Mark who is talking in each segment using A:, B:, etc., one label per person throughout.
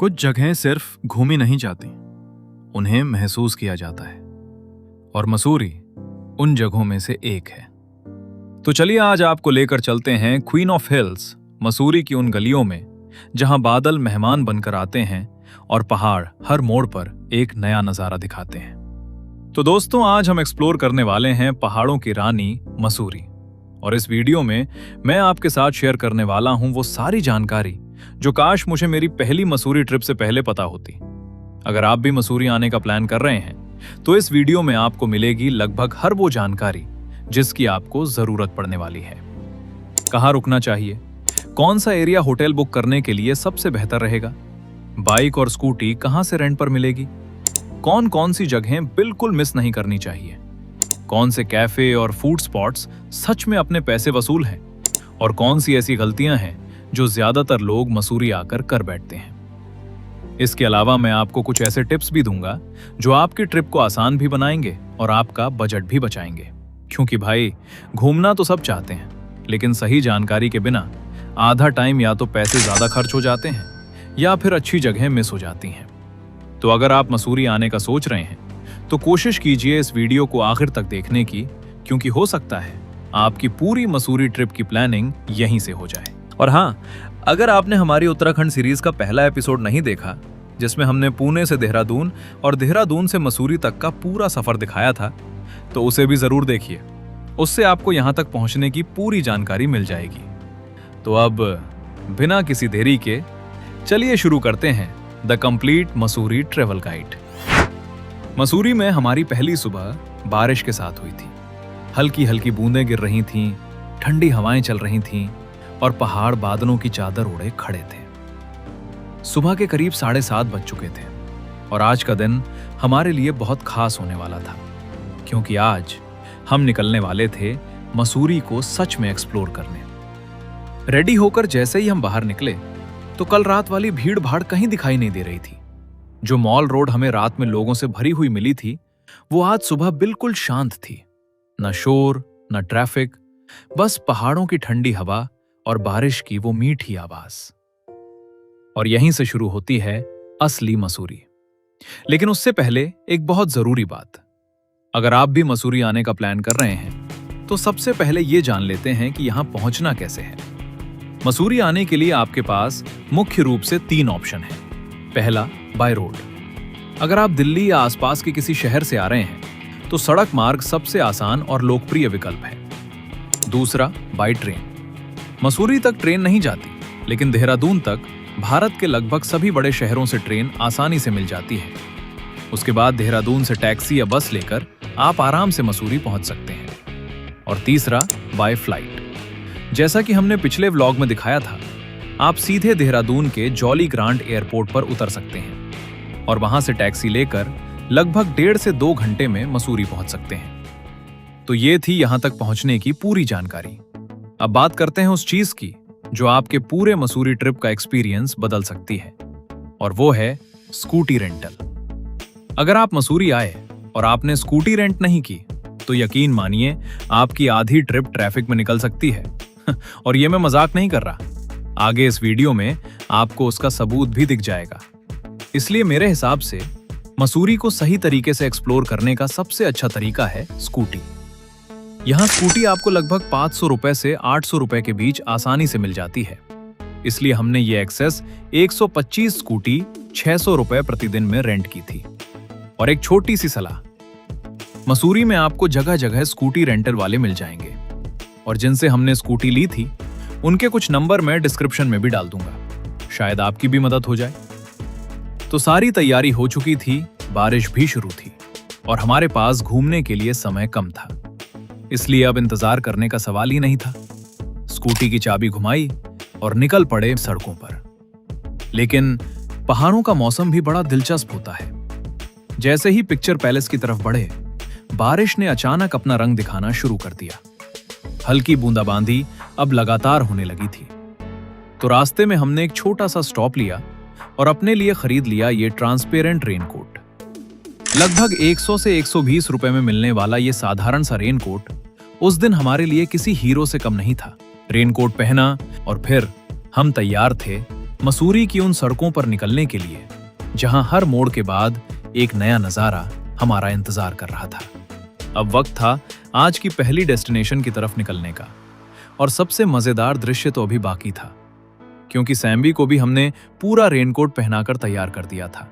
A: कुछ जगहें सिर्फ घूमी नहीं जाती, उन्हें महसूस किया जाता है, और मसूरी उन जगहों में से एक है। तो चलिए आज आपको लेकर चलते हैं क्वीन ऑफ हिल्स मसूरी की उन गलियों में जहां बादल मेहमान बनकर आते हैं और पहाड़ हर मोड़ पर एक नया नजारा दिखाते हैं। तो दोस्तों, आज हम एक्सप्लोर करने वाले हैं पहाड़ों की रानी मसूरी, और इस वीडियो में मैं आपके साथ शेयर करने वाला हूं वो सारी जानकारी जो काश मुझे मेरी पहली मसूरी ट्रिप से पहले पता होती। अगर आप भी मसूरी आने का प्लान कर रहे हैं तो इस वीडियो में आपको मिलेगी लगभग हर वो जानकारी जिसकी आपको जरूरत पड़ने वाली है। कहाँ रुकना चाहिए, कौन सा एरिया होटल बुक करने के लिए सबसे बेहतर रहेगा, बाइक और स्कूटी कहाँ से रेंट पर मिलेगी, कौन कौन सी जगहें बिल्कुल मिस नहीं करनी चाहिए, कौन से कैफे और फूड स्पॉट्स सच में अपने पैसे वसूल हैं, और कौन सी ऐसी गलतियां हैं जो ज्यादातर लोग मसूरी आकर कर बैठते हैं। इसके अलावा मैं आपको कुछ ऐसे टिप्स भी दूंगा जो आपकी ट्रिप को आसान भी बनाएंगे और आपका बजट भी बचाएंगे। क्योंकि भाई, घूमना तो सब चाहते हैं, लेकिन सही जानकारी के बिना आधा टाइम या तो पैसे ज्यादा खर्च हो जाते हैं या फिर अच्छी जगहें मिस हो जाती हैं। तो अगर आप मसूरी आने का सोच रहे हैं तो कोशिश कीजिए इस वीडियो को आखिर तक देखने की, क्योंकि हो सकता है आपकी पूरी मसूरी ट्रिप की प्लानिंग यहीं से हो जाए। और हाँ, अगर आपने हमारी उत्तराखंड सीरीज का पहला एपिसोड नहीं देखा, जिसमें हमने पुणे से देहरादून और देहरादून से मसूरी तक का पूरा सफर दिखाया था, तो उसे भी जरूर देखिए। उससे आपको यहाँ तक पहुँचने की पूरी जानकारी मिल जाएगी। तो अब बिना किसी देरी के चलिए शुरू करते हैं the complete Mussoorie travel guide. Mussoorie में हमारी पहली सुबह बारिश के साथ हुई थी। हल्की हल्की बूंदें गिर रही थीं, ठंडी हवाएं चल रही थीं और पहाड़ बादलों की चादर ओढ़े खड़े थे। सुबह के करीब 7:30 बज चुके थे और आज का दिन हमारे लिए बहुत खास होने वाला था, क्योंकि आज हम निकलने वाले थे मसूरी को सच में एक्सप्लोर करने। रेडी होकर जैसे ही हम बाहर निकले तो कल रात वाली भीड़ भाड़ कहीं दिखाई नहीं दे रही थी। जो मॉल रोड हमें रात में लोगों से भरी हुई मिली थी, वो आज सुबह बिल्कुल शांत थी। न शोर, न ट्रैफिक, बस पहाड़ों की ठंडी हवा और बारिश की वो मीठी आवाज। और यहीं से शुरू होती है असली मसूरी। लेकिन उससे पहले एक बहुत जरूरी बात। अगर आप भी मसूरी आने का प्लान कर रहे हैं तो सबसे पहले ये जान लेते हैं कि यहां पहुंचना कैसे है। मसूरी आने के लिए आपके पास मुख्य रूप से 3 ऑप्शन हैं। पहला, बाय रोड। अगर आप दिल्ली या आसपास के किसी शहर से आ रहे हैं तो सड़क मार्ग सबसे आसान और लोकप्रिय विकल्प है। दूसरा, बाय ट्रेन। मसूरी तक ट्रेन नहीं जाती, लेकिन देहरादून तक भारत के लगभग सभी बड़े शहरों से ट्रेन आसानी से मिल जाती है। उसके बाद देहरादून से टैक्सी या बस लेकर आप आराम से मसूरी पहुंच सकते हैं। और तीसरा, बाय फ्लाइट। जैसा कि हमने पिछले व्लॉग में दिखाया था, आप सीधे देहरादून के जॉली ग्रांट एयरपोर्ट पर उतर सकते हैं और वहां से टैक्सी लेकर लगभग 1.5 से 2 घंटे में मसूरी पहुंच सकते हैं। तो ये थी यहां तक पहुंचने की पूरी जानकारी। अब बात करते हैं उस चीज की जो आपके पूरे मसूरी ट्रिप का एक्सपीरियंस बदल सकती है, और वो है स्कूटी रेंटल। अगर आप मसूरी आए और आपने स्कूटी रेंट नहीं की तो यकीन मानिए आपकी आधी ट्रिप ट्रैफिक में निकल सकती है। और ये मैं मजाक नहीं कर रहा, आगे इस वीडियो में आपको उसका सबूत भी दिख जाएगा। इसलिए मेरे हिसाब से मसूरी को सही तरीके से एक्सप्लोर करने का सबसे अच्छा तरीका है स्कूटी। यहाँ स्कूटी आपको लगभग 500 रुपए से 800 रुपए के बीच आसानी से मिल जाती है। इसलिए हमने ये एक्सेस 125 स्कूटी 600 रुपए प्रतिदिन में रेंट की थी। और एक छोटी सी सलाह, मसूरी में आपको जगह जगह स्कूटी रेंटल वाले मिल जाएंगे, और जिनसे हमने स्कूटी ली थी उनके कुछ नंबर मैं डिस्क्रिप्शन में भी डाल दूंगा, शायद आपकी भी मदद हो जाए। तो सारी तैयारी हो चुकी थी, बारिश भी शुरू थी और हमारे पास घूमने के लिए समय कम था, इसलिए अब इंतजार करने का सवाल ही नहीं था। स्कूटी की चाबी घुमाई और निकल पड़े सड़कों पर। लेकिन पहाड़ों का मौसम भी बड़ा दिलचस्प होता है। जैसे ही पिक्चर पैलेस की तरफ बढ़े, बारिश ने अचानक अपना रंग दिखाना शुरू कर दिया। हल्की बूंदाबांदी अब लगातार होने लगी थी। तो रास्ते में हमने एक छोटा सा स्टॉप लिया और अपने लिए खरीद लिया ये ट्रांसपेरेंट रेनकोट। लगभग 100 से 120 रुपए में मिलने वाला ये साधारण सा रेनकोट उस दिन हमारे लिए किसी हीरो से कम नहीं था। रेनकोट पहना और फिर हम तैयार थे मसूरी की उन सड़कों पर निकलने के लिए जहां हर मोड़ के बाद एक नया नजारा हमारा इंतजार कर रहा था। अब वक्त था आज की पहली डेस्टिनेशन की तरफ निकलने का, और सबसे मजेदार दृश्य तो अभी बाकी था, क्योंकि सैम्बी को भी हमने पूरा रेनकोट पहनाकर तैयार कर दिया था।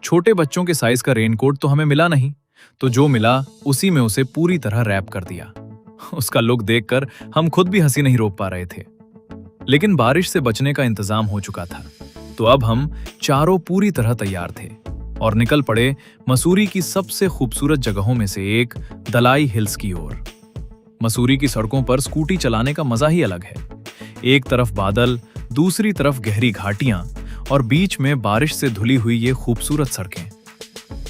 A: छोटे बच्चों के साइज का रेनकोट तो हमें मिला नहीं, तो जो मिला उसी में उसे पूरी तरह रैप कर दिया। उसका लुक देखकर हम खुद भी हंसी नहीं रोक पा रहे थे। लेकिन बारिश से बचने का इंतजाम हो चुका था, तो अब हम चारों पूरी तरह तैयार थे और निकल पड़े मसूरी की सबसे खूबसूरत जगहों में से एक दलाई हिल्स की ओर। मसूरी की सड़कों पर स्कूटी चलाने का मजा ही अलग है। एक तरफ बादल, दूसरी तरफ गहरी घाटियां और बीच में बारिश से धुली हुई ये खूबसूरत सड़कें।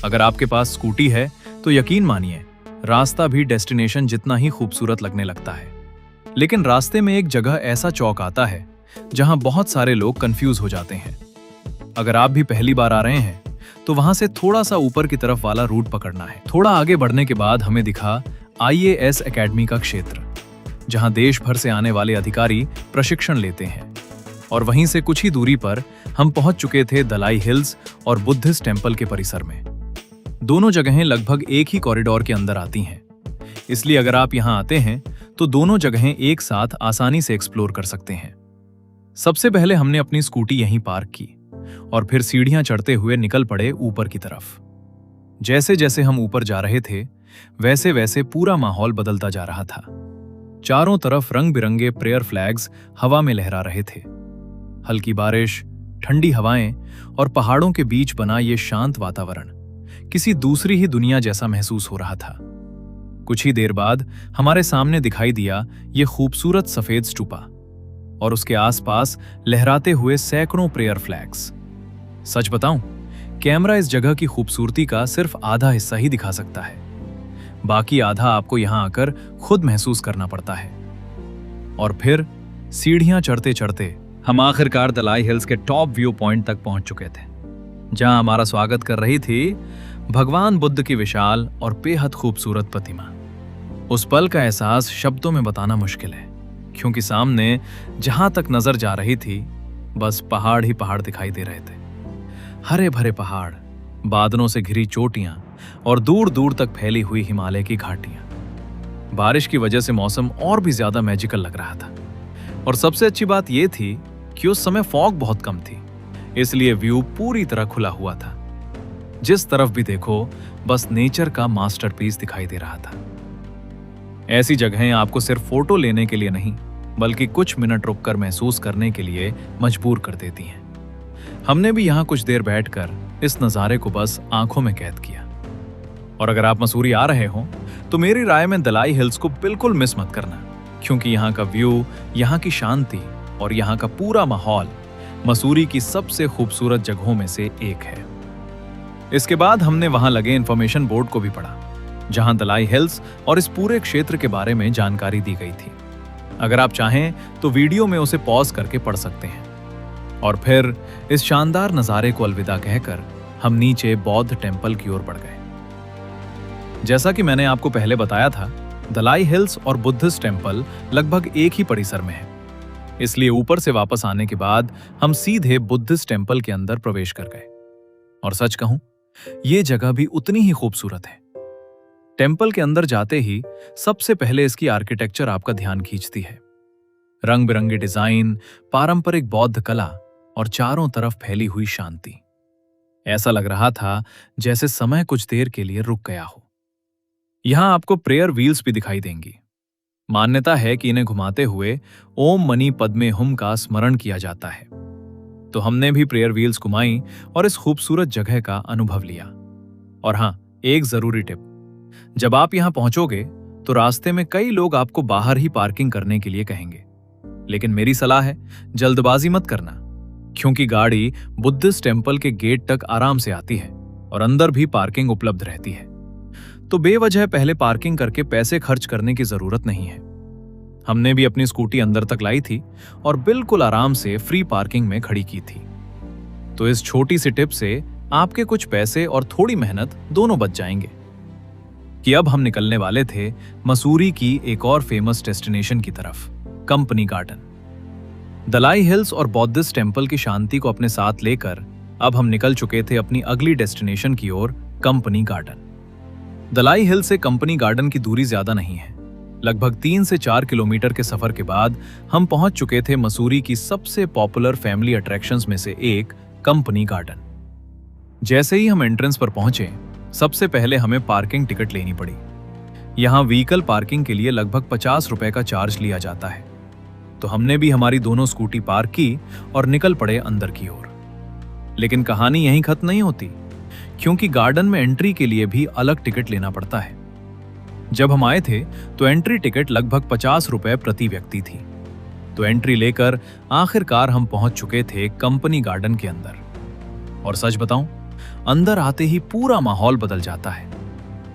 A: अगर आपके पास स्कूटी है तो यकीन मानिए रास्ता भी डेस्टिनेशन जितना ही खूबसूरत लगने लगता है। लेकिन रास्ते में एक जगह ऐसा चौक आता है जहां बहुत सारे लोग कंफ्यूज हो जाते हैं। अगर आप भी पहली बार आ रहे हैं तो वहां से थोड़ा सा ऊपर की तरफ वाला रूट पकड़ना है। थोड़ा आगे बढ़ने के बाद हमें दिखा IAS एकेडमी का क्षेत्र, जहां देश भर से आने वाले अधिकारी प्रशिक्षण लेते हैं। और वहीं से कुछ ही दूरी पर हम पहुंच चुके थे दलाई हिल्स और बुद्धिस्ट टेम्पल के परिसर में। दोनों जगहें लगभग एक ही कॉरिडोर के अंदर आती हैं, इसलिए अगर आप यहां आते हैं तो दोनों जगहें एक साथ आसानी से एक्सप्लोर कर सकते हैं। सबसे पहले हमने अपनी स्कूटी यहीं पार्क की और फिर सीढ़ियां चढ़ते हुए निकल पड़े ऊपर की तरफ। जैसे जैसे हम ऊपर जा रहे थे वैसे वैसे पूरा माहौल बदलता जा रहा था। चारों तरफ रंग बिरंगे प्रेयर फ्लैग्स हवा में लहरा रहे थे। हल्की बारिश, ठंडी हवाएं और पहाड़ों के बीच बना ये शांत वातावरण किसी दूसरी ही दुनिया जैसा महसूस हो रहा था। कुछ ही देर बाद हमारे सामने दिखाई दिया ये खूबसूरत सफेद स्टूपा और उसके आसपास लहराते हुए सैकड़ों प्रेयर फ्लैग्स। सच बताऊं, कैमरा इस जगह की खूबसूरती का सिर्फ आधा हिस्सा ही दिखा सकता है, बाकी आधा आपको यहां आकर खुद महसूस करना पड़ता है। और फिर सीढ़ियां चढ़ते चढ़ते हम आखिरकार दलाई हिल्स के टॉप व्यू पॉइंट तक पहुंच चुके थे, जहां हमारा स्वागत कर रही थी भगवान बुद्ध की विशाल और बेहद खूबसूरत प्रतिमा। उस पल का एहसास शब्दों में बताना मुश्किल है, क्योंकि सामने जहां तक नजर जा रही थी बस पहाड़ ही पहाड़ दिखाई दे रहे थे। हरे भरे पहाड़, बादलों से घिरी चोटियां और दूर दूर तक फैली हुई हिमालय की घाटियां। बारिश की वजह से मौसम और भी ज्यादा मैजिकल लग रहा था। और सबसे अच्छी बात यह थी कि उस समय फॉग बहुत कम थी, इसलिए व्यू पूरी तरह खुला हुआ था। जिस तरफ भी देखो बस नेचर का मास्टरपीस दिखाई दे रहा था। ऐसी जगहें आपको सिर्फ फोटो लेने के लिए नहीं, बल्कि कुछ मिनट रुककर महसूस करने के लिए मजबूर कर देती हैं। हमने भी यहाँ कुछ देर बैठकर इस नज़ारे को बस आंखों में कैद किया। और अगर आप मसूरी आ रहे हो तो मेरी राय में दलाई हिल्स को बिल्कुल मिस मत करना, क्योंकि यहाँ का व्यू, यहाँ की शांति और यहाँ का पूरा माहौल मसूरी की सबसे खूबसूरत जगहों में से एक है। इसके बाद हमने वहां लगे इंफॉर्मेशन बोर्ड को भी पढ़ा, जहां दलाई हिल्स और इस पूरे क्षेत्र के बारे में जानकारी दी गई थी। अगर आप चाहें तो वीडियो में उसे पॉज करके पढ़ सकते हैं। और फिर इस शानदार नज़ारे को अलविदा कहकर हम नीचे बौद्ध टेम्पल की ओर बढ़ गए। जैसा कि मैंने आपको पहले बताया था, दलाई हिल्स और बुद्धिस्ट टेम्पल लगभग एक ही परिसर में है, इसलिए ऊपर से वापस आने के बाद हम सीधे बुद्धिस्ट टेम्पल के अंदर प्रवेश कर गए। और सच कहूं, ये जगह भी उतनी ही खूबसूरत है। टेम्पल के अंदर जाते ही सबसे पहले इसकी आर्किटेक्चर आपका ध्यान खींचती है। रंग बिरंगे डिजाइन, पारंपरिक बौद्ध कला और चारों तरफ फैली हुई शांति। ऐसा लग रहा था जैसे समय कुछ देर के लिए रुक गया हो। यहां आपको प्रेयर व्हील्स भी दिखाई देंगी। मान्यता है कि इन्हें घुमाते हुए ओम मनी पद्मे हुम का स्मरण किया जाता है। तो हमने भी प्रेयर व्हील्स घुमाई और इस खूबसूरत जगह का अनुभव लिया। और हां, एक जरूरी टिप, जब आप यहां पहुंचोगे तो रास्ते में कई लोग आपको बाहर ही पार्किंग करने के लिए कहेंगे, लेकिन मेरी सलाह है जल्दबाजी मत करना, क्योंकि गाड़ी बुद्धिस्ट टेम्पल के गेट तक आराम से आती है और अंदर भी पार्किंग उपलब्ध रहती है। तो बेवजह पहले पार्किंग करके पैसे खर्च करने की जरूरत नहीं है। हमने भी अपनी स्कूटी अंदर तक लाई थी और बिल्कुल आराम से फ्री पार्किंग में खड़ी की थी। तो इस छोटी सी टिप से आपके कुछ पैसे और थोड़ी मेहनत दोनों बच जाएंगे। कि अब हम निकलने वाले थे मसूरी की एक और फेमस डेस्टिनेशन की तरफ, कंपनी गार्डन। दलाई हिल्स और बौद्धिस्ट टेम्पल की शांति को अपने साथ लेकर अब हम निकल चुके थे अपनी अगली डेस्टिनेशन की ओर, कंपनी गार्डन। दलाई हिल से कंपनी गार्डन की दूरी ज्यादा नहीं है। लगभग 3 से 4 किलोमीटर के सफर के बाद हम पहुंच चुके थे मसूरी की सबसे पॉपुलर फैमिली अट्रैक्शंस में से एक, कंपनी गार्डन। जैसे ही हम एंट्रेंस पर पहुंचे, सबसे पहले हमें पार्किंग टिकट लेनी पड़ी। यहाँ व्हीकल पार्किंग के लिए लगभग 50 रुपए का चार्ज लिया जाता है। तो हमने भी हमारी दोनों स्कूटी पार्क की और निकल पड़े अंदर की ओर। लेकिन कहानी यहीं खत्म नहीं होती, क्योंकि गार्डन में एंट्री के लिए भी अलग टिकट लेना पड़ता है। जब हम आए थे तो एंट्री टिकट लगभग 50 रुपए प्रति व्यक्ति थी। तो एंट्री लेकर आखिरकार हम पहुंच चुके थे कंपनी गार्डन के अंदर। और सच बताऊं, अंदर आते ही पूरा माहौल बदल जाता है।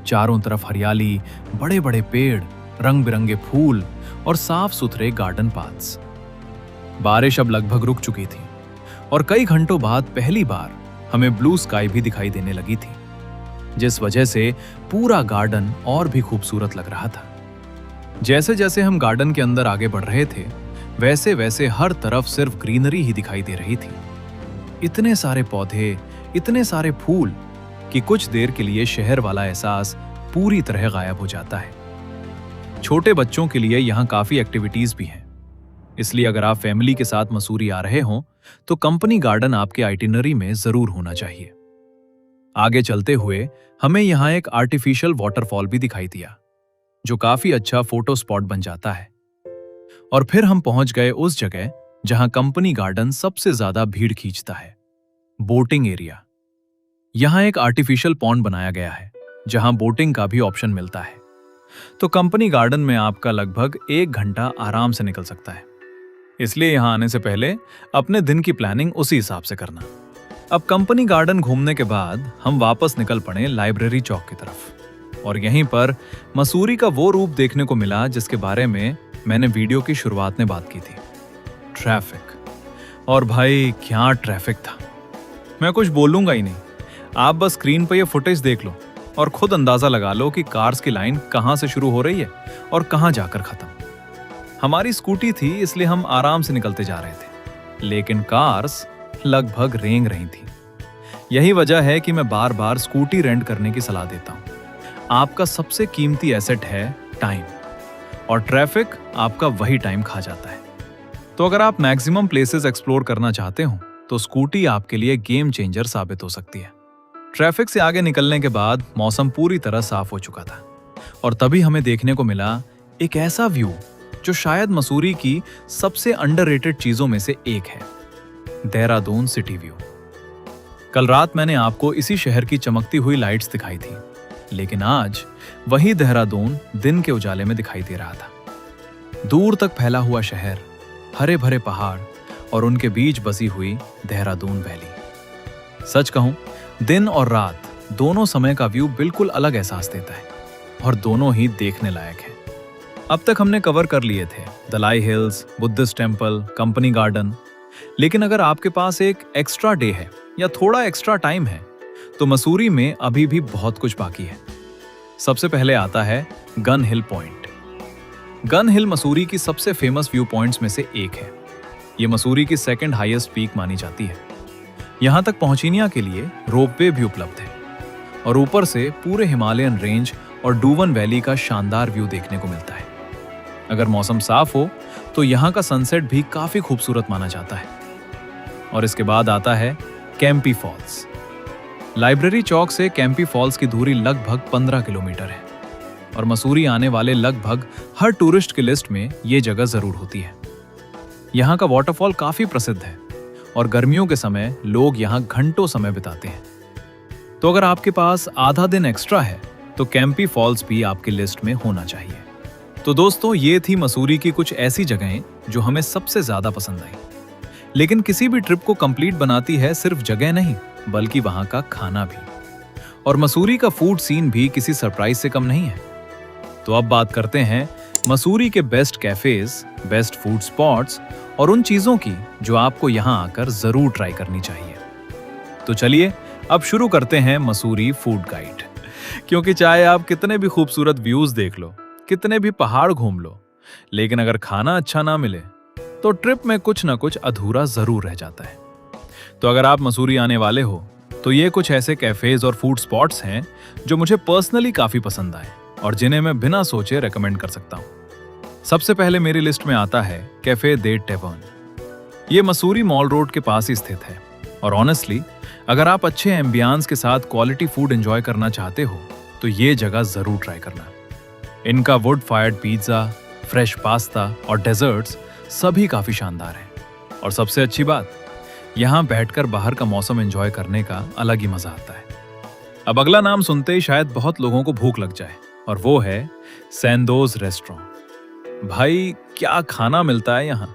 A: चारों तरफ हरियाली, बड़े बड़े पेड़, रंग बिरंगे फूल और साफ सुथरे गार्डन पाथ्स। बारिश अब लगभग रुक चुकी थी और कई घंटों बाद पहली बार हमें ब्लू स्काई भी दिखाई देने लगी थी, जिस वजह से पूरा गार्डन और भी खूबसूरत लग रहा था। जैसे जैसे हम गार्डन के अंदर आगे बढ़ रहे थे, वैसे वैसे हर तरफ सिर्फ ग्रीनरी ही दिखाई दे रही थी। इतने सारे पौधे, इतने सारे फूल कि कुछ देर के लिए शहर वाला एहसास पूरी तरह गायब हो जाता है। छोटे बच्चों के लिए यहाँ काफी एक्टिविटीज भी हैं, इसलिए अगर आप फैमिली के साथ मसूरी आ रहे हो तो कंपनी गार्डन आपके आइटिनरी में जरूर होना चाहिए। आगे चलते हुए हमें यहाँ एक आर्टिफिशियल वाटरफॉल भी दिखाई दिया, जो काफी अच्छा फोटो स्पॉट बन जाता है। और फिर हम पहुंच गए उस जगह जहां कंपनी गार्डन सबसे ज्यादा भीड़ खींचता है, बोटिंग एरिया। यहाँ एक आर्टिफिशियल पॉन्ड बनाया गया है, जहां बोटिंग का भी ऑप्शन मिलता है। तो कंपनी गार्डन में आपका लगभग 1 घंटा आराम से निकल सकता है, इसलिए यहां आने से पहले अपने दिन की प्लानिंग उसी हिसाब से करना। अब कंपनी गार्डन घूमने के बाद हम वापस निकल पड़े लाइब्रेरी चौक की तरफ। और यहीं पर मसूरी का वो रूप देखने को मिला जिसके बारे में मैंने वीडियो की शुरुआत में बात की थी, ट्रैफिक। और भाई क्या ट्रैफिक था, मैं कुछ बोलूंगा ही नहीं। आप बस स्क्रीन पर ये फुटेज देख लो और खुद अंदाजा लगा लो कि कार्स की लाइन कहां से शुरू हो रही है और कहां जाकर खत्म। हमारी स्कूटी थी, इसलिए हम आराम से निकलते जा रहे थे, लेकिन कार्स लगभग रेंग रही थी। यही वजह है कि मैं बार बार स्कूटी रेंट करने की सलाह देता हूं। आपका सबसे कीमती एसेट है टाइम, और ट्रैफिक आपका वही टाइम खा जाता है। तो अगर आप मैक्सिमम प्लेसेस एक्सप्लोर करना चाहते हो तो स्कूटी आपके लिए गेम चेंजर साबित हो सकती है। ट्रैफिक से आगे निकलने के बाद मौसम पूरी तरह साफ हो चुका था और तभी हमें देखने को मिला एक ऐसा व्यू जो शायद मसूरी की सबसे अंडररेटेड चीजों में से एक है, देहरादून सिटी व्यू। कल रात मैंने आपको इसी शहर की चमकती हुई लाइट्स दिखाई थी, लेकिन आज वही देहरादून दिन के उजाले में दिखाई दे रहा था। दूर तक फैला हुआ शहर, हरे भरे पहाड़ और उनके बीच बसी हुई देहरादून वैली। सच कहूं, दिन और रात दोनों समय का व्यू बिल्कुल अलग एहसास देता है और दोनों ही देखने लायक है। अब तक हमने कवर कर लिए थे Dalai hills, Buddhist temple, company garden. लेकिन अगर आपके पास एक एक्स्ट्रा डे है या थोड़ा एक्स्ट्रा टाइम है तो मसूरी में अभी भी बहुत कुछ बाकी है। सबसे पहले आता है गन हिल पॉइंट। गन हिल मसूरी की सबसे फेमस व्यू पॉइंट्स में से एक है। ये मसूरी की सेकंड हाईएस्ट पीक मानी जाती है। यहाँ तक पहुंचने के लिए रोपवे भी उपलब्ध है और ऊपर से पूरे हिमालयन रेंज और डूवन वैली का शानदार व्यू देखने को मिलता है। अगर मौसम साफ हो तो यहाँ का सनसेट भी काफी खूबसूरत माना जाता है। और इसके बाद आता है कैंपी फॉल्स। लाइब्रेरी चौक से कैंपी फॉल्स की दूरी लगभग 15 किलोमीटर है और मसूरी आने वाले लगभग हर टूरिस्ट की लिस्ट में ये जगह जरूर होती है। यहाँ का वाटरफॉल काफी प्रसिद्ध है और गर्मियों के समय लोग यहाँ घंटों समय बिताते हैं। तो अगर आपके पास आधा दिन एक्स्ट्रा है तो कैंपी फॉल्स भी आपकी लिस्ट में होना चाहिए। तो दोस्तों, ये थी मसूरी की कुछ ऐसी जगहें जो हमें सबसे ज्यादा पसंद आई। लेकिन किसी भी ट्रिप को कंप्लीट बनाती है सिर्फ जगह नहीं, बल्कि वहां का खाना भी। और मसूरी का फूड सीन भी किसी सरप्राइज से कम नहीं है। तो अब बात करते हैं मसूरी के best cafes, best food spots और उन चीजों की जो आपको यहां आकर जरूर ट्राई करनी चाहिए। तो चलिए अब शुरू करते हैं मसूरी फूड गाइड। क्योंकि चाहे आप कितने भी खूबसूरत व्यूज देख लो, कितने भी पहाड़ घूम लो, लेकिन अगर खाना अच्छा ना मिले तो ट्रिप में कुछ ना कुछ अधूरा जरूर रह जाता है। तो अगर आप मसूरी आने वाले हो तो ये कुछ ऐसे कैफेज और फूड स्पॉट्स हैं जो मुझे पर्सनली काफी पसंद आए और जिन्हें मैं बिना सोचे रेकमेंड कर सकता हूँ। सबसे पहले मेरी लिस्ट में आता है कैफे दे टेवर्न। ये मसूरी मॉल रोड के पास ही स्थित है और ऑनेस्टली अगर आप अच्छे एम्बियंस के साथ क्वालिटी फूड एंजॉय करना चाहते हो तो ये जगह जरूर ट्राई करना। इनका would fired pizza, fresh pasta और डेजर्ट्स सभी काफी शानदार हैं। और सबसे अच्छी बात, यहाँ बैठकर बाहर का मौसम एंजॉय करने का अलग ही मजा आता है। अब अगला नाम सुनते ही शायद बहुत लोगों को भूख लग जाए और वो है सैंडोज रेस्टोरेंट। भाई क्या खाना मिलता है यहाँ।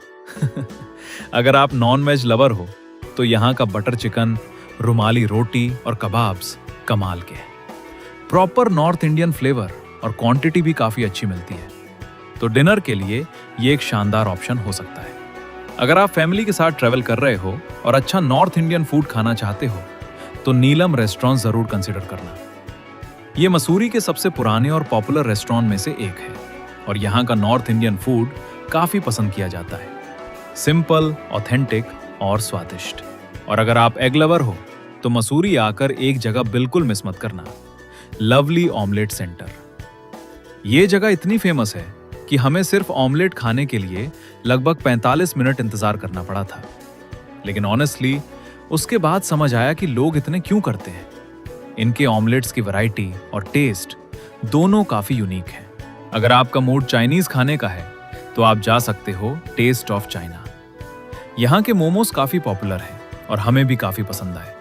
A: अगर आप नॉन वेज लवर हो तो यहाँ का बटर चिकन, रुमाली रोटी और कबाब्स कमाल के हैं। प्रॉपर नॉर्थ इंडियन फ्लेवर और क्वांटिटी भी काफी अच्छी मिलती है। तो डिनर के लिए ये एक शानदार ऑप्शन हो सकता है। अगर आप फैमिली के साथ ट्रैवल कर रहे हो और अच्छा नॉर्थ इंडियन फूड खाना चाहते हो तो नीलम रेस्टोरेंट जरूर कंसिडर करना। ये मसूरी के सबसे पुराने और पॉपुलर रेस्टोरेंट में से एक है और यहाँ का नॉर्थ इंडियन फूड काफी पसंद किया जाता है। सिंपल, ऑथेंटिक और स्वादिष्ट। और अगर आप एग लवर हो तो मसूरी आकर एक जगह बिल्कुल मिस मत करना, लवली ऑमलेट सेंटर। ये जगह इतनी फेमस है कि हमें सिर्फ ऑमलेट खाने के लिए लगभग 45 मिनट इंतजार करना पड़ा था। लेकिन ऑनेस्टली उसके बाद समझ आया कि लोग इतने क्यों करते हैं। इनके ऑमलेट्स की वैरायटी और टेस्ट दोनों काफी यूनिक हैं। अगर आपका मूड चाइनीज खाने का है तो आप जा सकते हो टेस्ट ऑफ चाइना। यहाँ के मोमोज काफी पॉपुलर हैं और हमें भी काफी पसंद आए।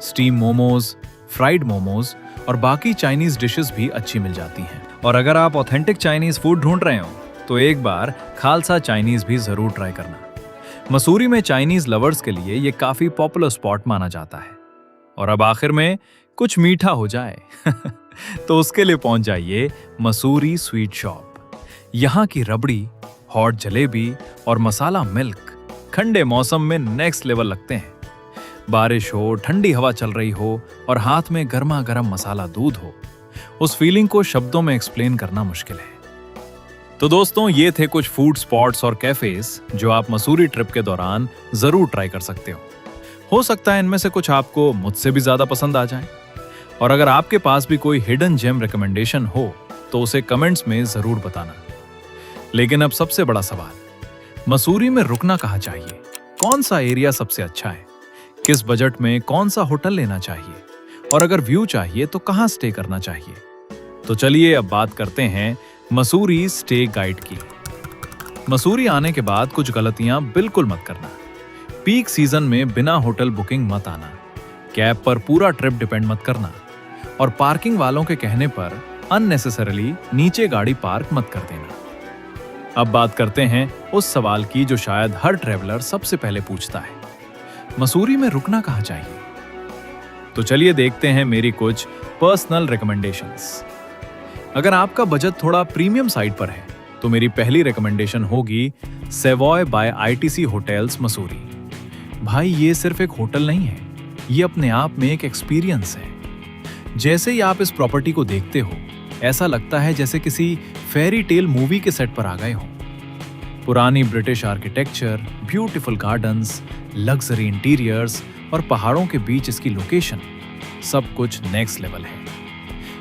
A: स्टीम मोमोज, फ्राइड मोमोज और बाकी चाइनीज डिशेस भी अच्छी मिल जाती हैं। और अगर आप ऑथेंटिक चाइनीज फूड ढूंढ रहे हो तो एक बार खालसा चाइनीज भी जरूर ट्राई करना। मसूरी में चाइनीज लवर्स के लिए ये काफी पॉपुलर स्पॉट माना जाता है। और अब आखिर में कुछ मीठा हो जाए तो उसके लिए पहुंच जाइए मसूरी स्वीट शॉप। यहाँ की रबड़ी, हॉट जलेबी और मसाला मिल्क ठंडे मौसम में नेक्स्ट लेवल लगते हैं। बारिश हो, ठंडी हवा चल रही हो और हाथ में गर्मा गर्म मसाला दूध हो, उस फीलिंग को शब्दों में एक्सप्लेन करना मुश्किल है। तो दोस्तों, ये थे कुछ फूड स्पॉट्स और कैफेज जो आप मसूरी ट्रिप के दौरान जरूर ट्राई कर सकते हो सकता है इनमें से कुछ आपको मुझसे भी ज्यादा पसंद आ जाए। और अगर आपके पास भी कोई हिडन जेम रिकमेंडेशन हो तो उसे कमेंट्स में जरूर बताना। लेकिन अब सबसे बड़ा सवाल, मसूरी में रुकना कहाँ चाहिए? कौन सा एरिया सबसे अच्छा है? किस बजट में कौन सा होटल लेना चाहिए? और अगर व्यू चाहिए तो कहाँ स्टे करना चाहिए? तो चलिए अब बात करते हैं मसूरी स्टे गाइड की। मसूरी आने के बाद कुछ गलतियां बिल्कुल मत करना। पीक सीजन में बिना होटल बुकिंग मत आना। कैब पर पूरा ट्रिप डिपेंड मत करना और पार्किंग वालों के कहने पर अननेसेसरीली नीचे गाड़ी पार्क मत कर देना। अब बात करते हैं उस सवाल की जो शायद हर ट्रैवलर सबसे पहले पूछता है, मसूरी में रुकना कहाँ चाहिए? तो चलिए देखते हैं मेरी कुछ पर्सनल रिकमेंडेशंस। अगर आपका बजट थोड़ा प्रीमियम साइड पर है तो मेरी पहली रिकमेंडेशन होगी Savoy by ITC hotels Mussoorie. भाई ये सिर्फ एक होटल नहीं है, ये अपने आप में एक एक्सपीरियंस है। जैसे ही आप इस प्रॉपर्टी को देखते हो ऐसा लगता है जैसे किसी फेरी टेल मूवी के सेट पर आ गए हो। पुरानी British architecture, beautiful gardens, luxury interiors और पहाड़ों के बीच इसकी लोकेशन, सब कुछ नेक्स्ट लेवल है।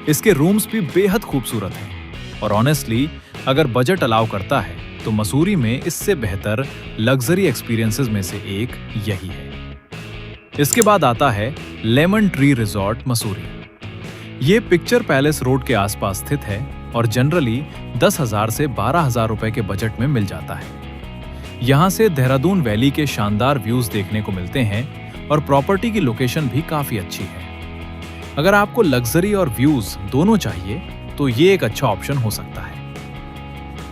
A: इसके रूम्स भी बेहद खूबसूरत हैं और ऑनेस्टली अगर बजट अलाउ करता है तो मसूरी में इससे बेहतर लग्जरी एक्सपीरियंसेस में से एक यही है। इसके बाद आता है लेमन ट्री रिजॉर्ट मसूरी। ये पिक्चर पैलेस रोड के आसपास स्थित है और जनरली 10,000 से 12,000 रुपए के बजट में मिल जाता है। यहाँ से देहरादून वैली के शानदार व्यूज देखने को मिलते हैं और प्रॉपर्टी की लोकेशन भी काफी अच्छी है। अगर आपको लग्जरी और व्यूज दोनों चाहिए तो ये एक अच्छा ऑप्शन हो सकता है।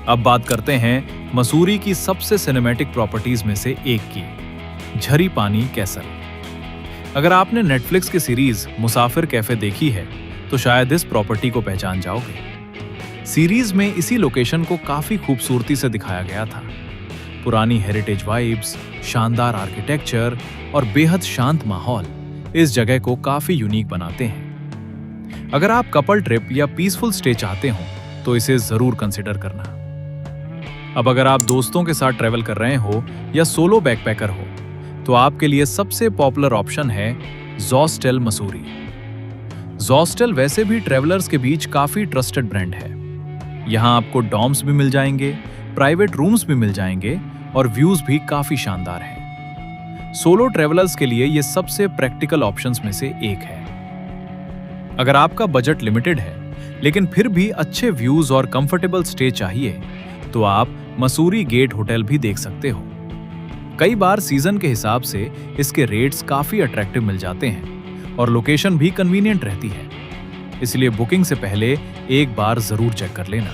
A: अब बात करते हैं मसूरी की सबसे सिनेमैटिक प्रॉपर्टीज में से एक की, झरी पानी कैसल। अगर आपने नेटफ्लिक्स की सीरीज मुसाफिर कैफे देखी है तो शायद इस प्रॉपर्टी को पहचान जाओगे। सीरीज में इसी लोकेशन को काफी खूबसूरती से दिखाया गया था। पुरानी हेरिटेज वाइब्स, शानदार आर्किटेक्चर और बेहद शांत माहौल इस जगह को काफी यूनिक बनाते हैं। अगर आप कपल ट्रिप या पीसफुल स्टे चाहते हो तो इसे जरूर कंसिडर करना। अब अगर आप दोस्तों के साथ ट्रैवल कर रहे हो या सोलो बैकपैकर हो तो आपके लिए सबसे पॉपुलर ऑप्शन है जॉस्टेल मसूरी। जॉस्टेल वैसे भी ट्रैवलर्स के बीच काफी ट्रस्टेड ब्रांड है। यहाँ आपको डॉर्म्स भी मिल जाएंगे, प्राइवेट रूम्स भी मिल जाएंगे और व्यूज भी काफी शानदार हैं। सोलो ट्रैवलर्स के लिए ये सबसे प्रैक्टिकल ऑप्शंस में से एक है। अगर आपका बजट लिमिटेड है लेकिन फिर भी अच्छे व्यूज और कंफर्टेबल स्टे चाहिए तो आप मसूरी गेट होटल भी देख सकते हो। कई बार सीजन के हिसाब से इसके रेट्स काफी अट्रैक्टिव मिल जाते हैं और लोकेशन भी कन्वीनियंट रहती है, इसलिए बुकिंग से पहले एक बार जरूर चेक कर लेना।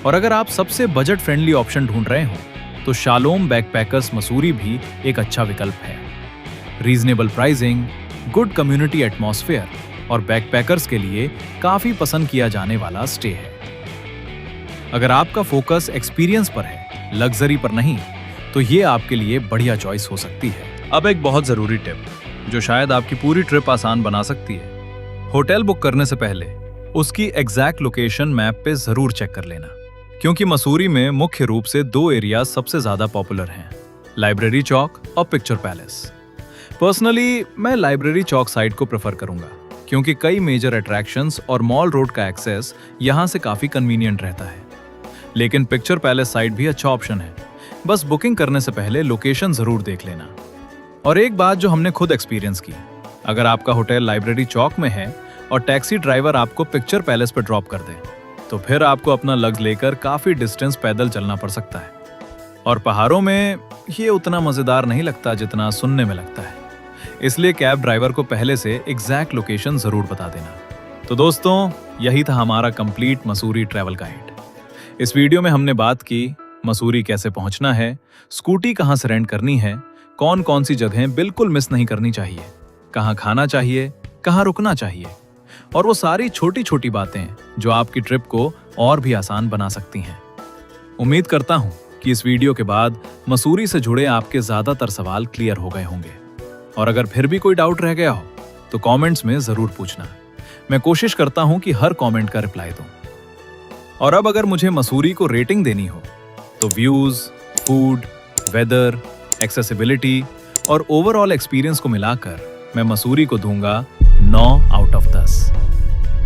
A: और अगर आप सबसे बजट फ्रेंडली ऑप्शन ढूंढ रहे हो तो शालोम बैकपैकर्स मसूरी भी एक अच्छा विकल्प है। Reasonable pricing, good community atmosphere और बैकपैकर्स के लिए काफी पसंद किया जाने वाला स्टे है। अगर आपका फोकस एक्सपीरियंस पर है, लग्जरी पर नहीं, तो ये आपके लिए बढ़िया चॉइस हो सकती है। अब एक बहुत जरूरी टिप जो शायद आपकी पूरी ट्रिप आसान बना सकती है। होटल बुक करने से पहले उसकी एग्जैक्ट लोकेशन मैप पे जरूर चेक कर लेना, क्योंकि मसूरी में मुख्य रूप से 2 एरिया सबसे ज्यादा पॉपुलर हैं, लाइब्रेरी चौक और पिक्चर पैलेस। पर्सनली मैं लाइब्रेरी चौक साइड को प्रेफर करूंगा, क्योंकि कई मेजर अट्रैक्शंस और मॉल रोड का एक्सेस यहां से काफी कन्वीनियंट रहता है। लेकिन पिक्चर पैलेस साइड भी अच्छा ऑप्शन है, बस बुकिंग करने से पहले लोकेशन जरूर देख लेना। और एक बात जो हमने खुद एक्सपीरियंस की, अगर आपका होटल लाइब्रेरी चौक में है और टैक्सी ड्राइवर आपको पिक्चर पैलेस पर ड्रॉप कर दे तो फिर आपको अपना लग्स लेकर काफी डिस्टेंस पैदल चलना पड़ सकता है। और पहाड़ों में ये उतना मजेदार नहीं लगता जितना सुनने में लगता है, इसलिए कैब ड्राइवर को पहले से एग्जैक्ट लोकेशन जरूर बता देना। तो दोस्तों, यही था हमारा कंप्लीट मसूरी ट्रैवल गाइड। इस वीडियो में हमने बात की मसूरी कैसे पहुंचना है, स्कूटी कहां से रेंट करनी है, कौन कौन सी जगहें बिल्कुल मिस नहीं करनी चाहिए, कहां खाना चाहिए, कहां रुकना चाहिए, और वो सारी छोटी छोटी बातें जो आपकी ट्रिप को और भी आसान बना सकती हैं। उम्मीद करता हूं कि इस वीडियो के बाद मसूरी से जुड़े आपके ज्यादातर सवाल क्लियर हो गए होंगे। और अगर फिर भी कोई डाउट रह गया हो तो कमेंट्स में जरूर पूछना, मैं कोशिश करता हूं कि हर कमेंट का रिप्लाई दूं। और अब अगर मुझे मसूरी को रेटिंग देनी हो तो व्यूज, फूड, वेदर, एक्सेसिबिलिटी और ओवरऑल एक्सपीरियंस को मिलाकर मैं मसूरी को दूंगा 9 आउट ऑफ 10।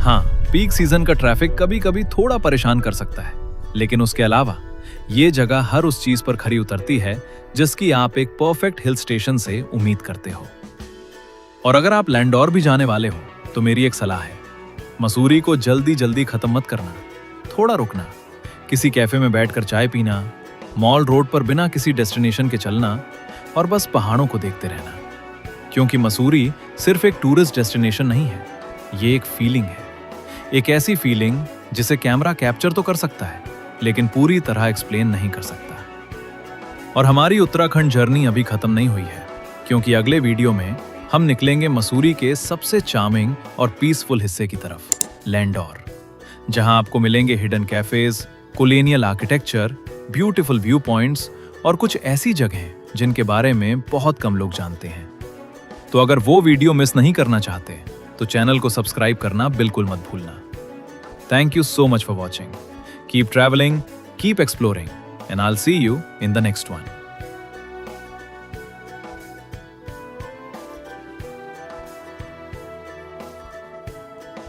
A: हाँ, पीक सीजन का ट्रैफिक कभी कभी थोड़ा परेशान कर सकता है, लेकिन उसके अलावा ये जगह हर उस चीज पर खरी उतरती है जिसकी आप एक परफेक्ट हिल स्टेशन से उम्मीद करते हो। और अगर आप लैंडोर भी जाने वाले हो तो मेरी एक सलाह है, मसूरी को जल्दी जल्दी खत्म मत करना, थोड़ा रुकना, किसी कैफे में बैठकर चाय पीना, मॉल रोड पर बिना किसी डेस्टिनेशन के चलना और बस पहाड़ों को देखते रहना। क्योंकि मसूरी सिर्फ एक टूरिस्ट डेस्टिनेशन नहीं है, ये एक फीलिंग है, एक ऐसी फीलिंग जिसे कैमरा कैप्चर तो कर सकता है लेकिन पूरी तरह एक्सप्लेन नहीं कर सकता। और हमारी उत्तराखंड जर्नी अभी खत्म नहीं हुई है, क्योंकि अगले वीडियो में हम निकलेंगे मसूरी के सबसे चार्मिंग और पीसफुल हिस्से की तरफ, लैंडोर, जहां आपको मिलेंगे hidden cafes, colonial architecture, beautiful view points और कुछ ऐसी जगहें जिनके बारे में बहुत कम लोग जानते हैं। तो अगर वो वीडियो मिस नहीं करना चाहते तो चैनल को सब्सक्राइब करना बिल्कुल मत भूलना। Thank you so much for watching. Keep traveling, keep exploring, and I'll see you in the next one.